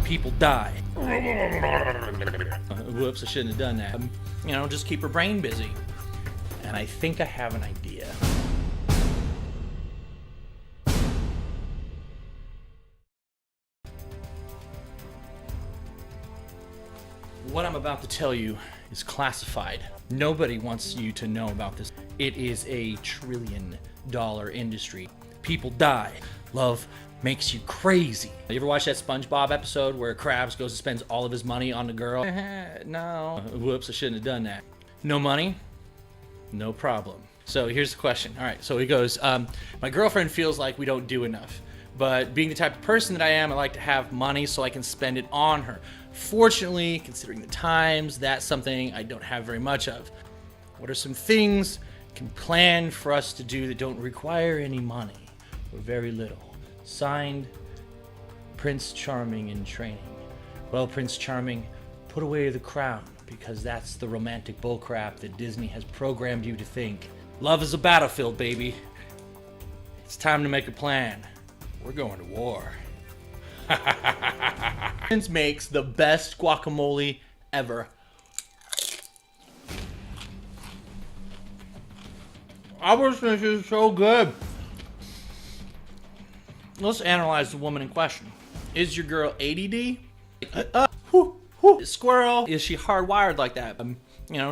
people die. Whoops, I shouldn't have done that. Just keep her brain busy. And I think I have an idea. What I'm about to tell you is classified. Nobody wants you to know about this. It is a $1 trillion industry. People die. Love makes you crazy. You ever watch that SpongeBob episode where Krabs goes and spends all of his money on the girl? No. Whoops, I shouldn't have done that. No money? No problem. So here's the question. All right, so he goes, my girlfriend feels like we don't do enough, but being the type of person that I am, I like to have money so I can spend it on her. Fortunately, considering the times, that's something I don't have very much of. What are some things you can plan for us to do that don't require any money or very little? Signed, Prince Charming in training. Well, Prince Charming, put away the crown, because that's the romantic bullcrap that Disney has programmed you to think. Love is a battlefield, baby. It's time to make a plan. We're going to war. Prince makes the best guacamole ever. This is so good. Let's analyze the woman in question. Is your girl ADD? Squirrel. Is she hardwired like that?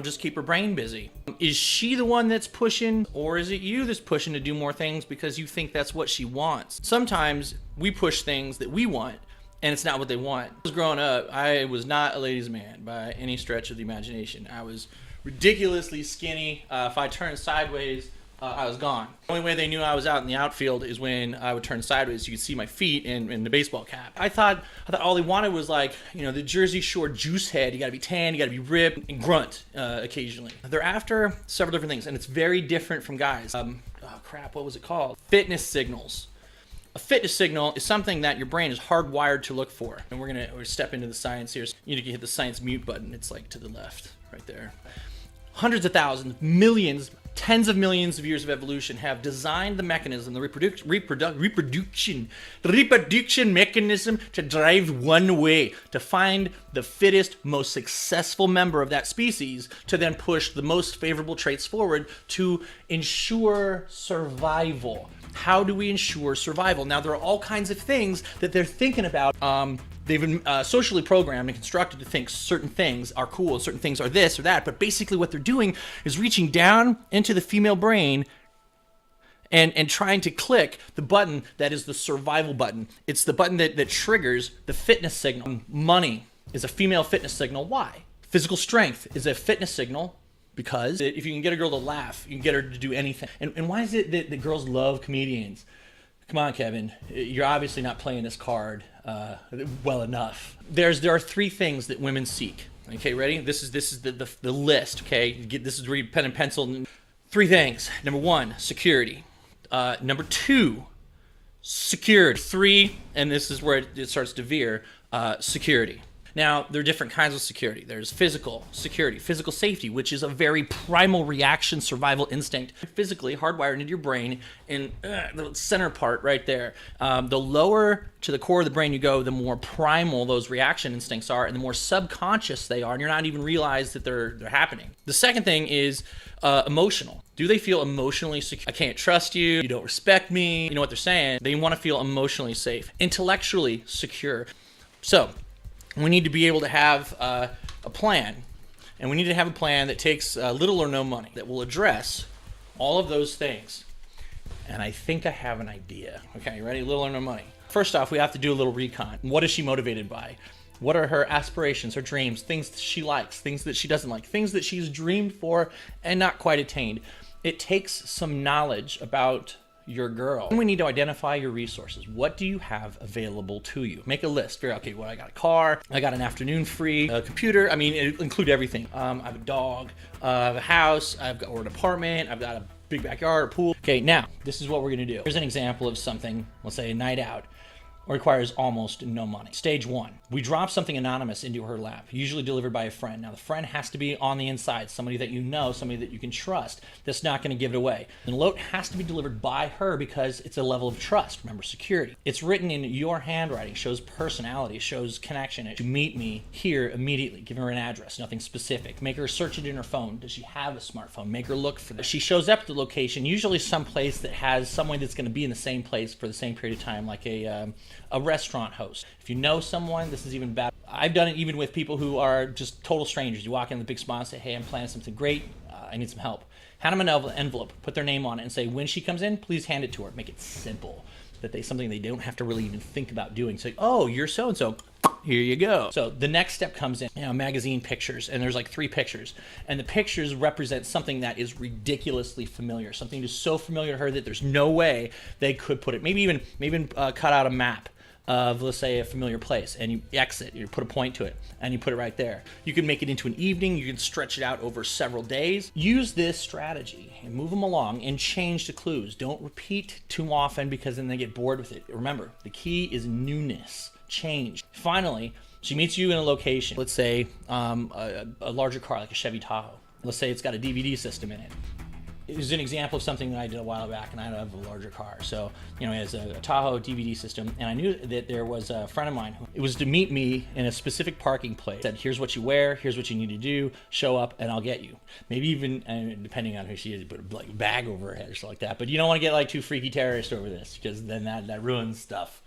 Just keep her brain busy. Is she the one that's pushing, or is it you that's pushing to do more things because you think that's what she wants? Sometimes we push things that we want, and it's not what they want. When I was growing up, I was not a ladies' man by any stretch of the imagination. I was ridiculously skinny. If I turned sideways, I was gone. The only way they knew I was out in the outfield is when I would turn sideways. You could see my feet in the baseball cap. I thought all they wanted was the Jersey Shore juice head. You gotta be tan, you gotta be ripped, and grunt occasionally. They're after several different things, and it's very different from guys. What was it called? Fitness signals. A fitness signal is something that your brain is hardwired to look for. And we're step into the science here. You can hit the science mute button. It's to the left, right there. Hundreds of thousands, millions, tens of millions of years of evolution have designed the mechanism, the reproduction mechanism to drive one way, to find the fittest, most successful member of that species, to then push the most favorable traits forward to ensure survival. How do we ensure survival? Now, there are all kinds of things that they're thinking about. They've been socially programmed and constructed to think certain things are cool, certain things are this or that, but basically what they're doing is reaching down into the female brain and trying to click the button that is the survival button. It's the button that triggers the fitness signal. Money is a female fitness signal. Why? Physical strength is a fitness signal, because if you can get a girl to laugh, you can get her to do anything. And why is it that girls love comedians? Come on, Kevin. You're obviously not playing this card well enough. There are three things that women seek. Okay, ready? This is the list. Okay, this is where you pen and pencil. Three things. Number one, security. Number two, security. Three, and this is where it starts to veer. Security. Now, there are different kinds of security. There's physical security, physical safety, which is a very primal reaction, survival instinct, physically hardwired into your brain in the center part right there. The lower to the core of the brain you go, the more primal those reaction instincts are, and the more subconscious they are, and you're not even realize that they're happening. The second thing is emotional. Do they feel emotionally secure? I can't trust you. You don't respect me. You know what they're saying? They want to feel emotionally safe, intellectually secure. So we need to be able to have a plan, and we need to have a plan that takes little or no money, that will address all of those things. And I think I have an idea. Okay, you ready? Little or no money. First off, we have to do a little recon. What is she motivated by? What are her aspirations, her dreams, things that she likes, things that she doesn't like, things that she's dreamed for and not quite attained? It takes some knowledge about your girl. And we need to identify your resources. What do you have available to you? Make a list. Figure out, okay, well, I got a car, I got an afternoon free, a computer. I mean, it include everything. I have a dog, I have a house, or an apartment, I've got a big backyard, a pool. Okay, now, this is what we're gonna do. Here's an example of something, let's say a night out. requires almost no money. Stage 1, we drop something anonymous into her lap, usually delivered by a friend. Now, the friend has to be on the inside, somebody that you know, somebody that you can trust, that's not going to give it away. The note has to be delivered by her because it's a level of trust. Remember, security. It's written in your handwriting, shows personality, shows connection. To meet me here immediately. Give her an address, nothing specific. Make her search it in her phone. Does she have a smartphone? Make her look for this. She shows up at the location, usually someplace that has someone that's going to be in the same place for the same period of time, like a restaurant host. If you know someone, this is even better. I've done it even with people who are just total strangers. You walk in the big spot and say, hey, I'm planning something great. I need some help. Hand them an envelope, put their name on it, and say, when she comes in, please hand it to her. Make it simple, that something they don't have to really even think about doing. So, oh, you're so-and-so. Here you go. So the next step comes in, magazine pictures, and there's like 3 pictures. And the pictures represent something that is ridiculously familiar, something just so familiar to her that there's no way they could put it. Maybe even cut out a map of, let's say, a familiar place, and you exit, you put a point to it, and you put it right there. You can make it into an evening, you can stretch it out over several days. Use this strategy and move them along and change the clues. Don't repeat too often because then they get bored with it. Remember, the key is newness, change. Finally, she meets you in a location, let's say a larger car like a Chevy Tahoe. Let's say it's got a DVD system in it. It was an example of something that I did a while back, and I have a larger car. So, it has a Tahoe DVD system, and I knew that there was a friend of mine who it was to meet me in a specific parking place. Said, here's what you wear, here's what you need to do, show up, and I'll get you. Maybe even, and depending on who she is, put a bag over her head or something like that. But you don't want to get like too freaky terrorist over this, because then that ruins stuff.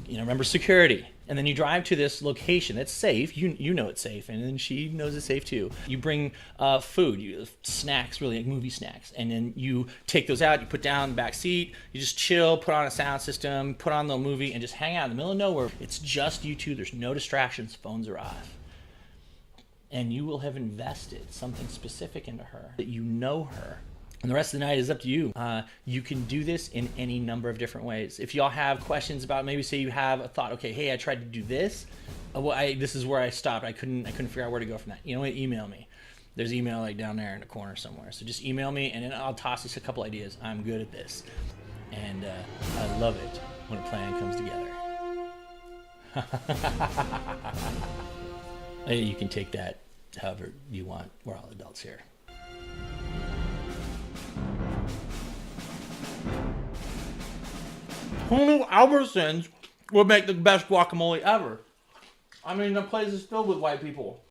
Remember security. And then you drive to this location that's safe. You know it's safe, and then she knows it's safe too. You bring food, snacks, really like movie snacks, and then you take those out. You put down the back seat. You just chill, put on a sound system, put on the movie, and just hang out in the middle of nowhere. It's just you two. There's no distractions. Phones are off, and you will have invested something specific into her that you know her. And the rest of the night is up to you. You can do this in any number of different ways. If y'all have questions about, maybe say you have a thought, okay, hey, I tried to do this. This is where I stopped. I couldn't figure out where to go from that. You know what? Email me. There's email like down there in the corner somewhere. So just email me, and then I'll toss us a couple ideas. I'm good at this, and I love it when a plan comes together. You can take that however you want. We're all adults here. Who knew Albertsons would make the best guacamole ever? I mean, the place is filled with white people.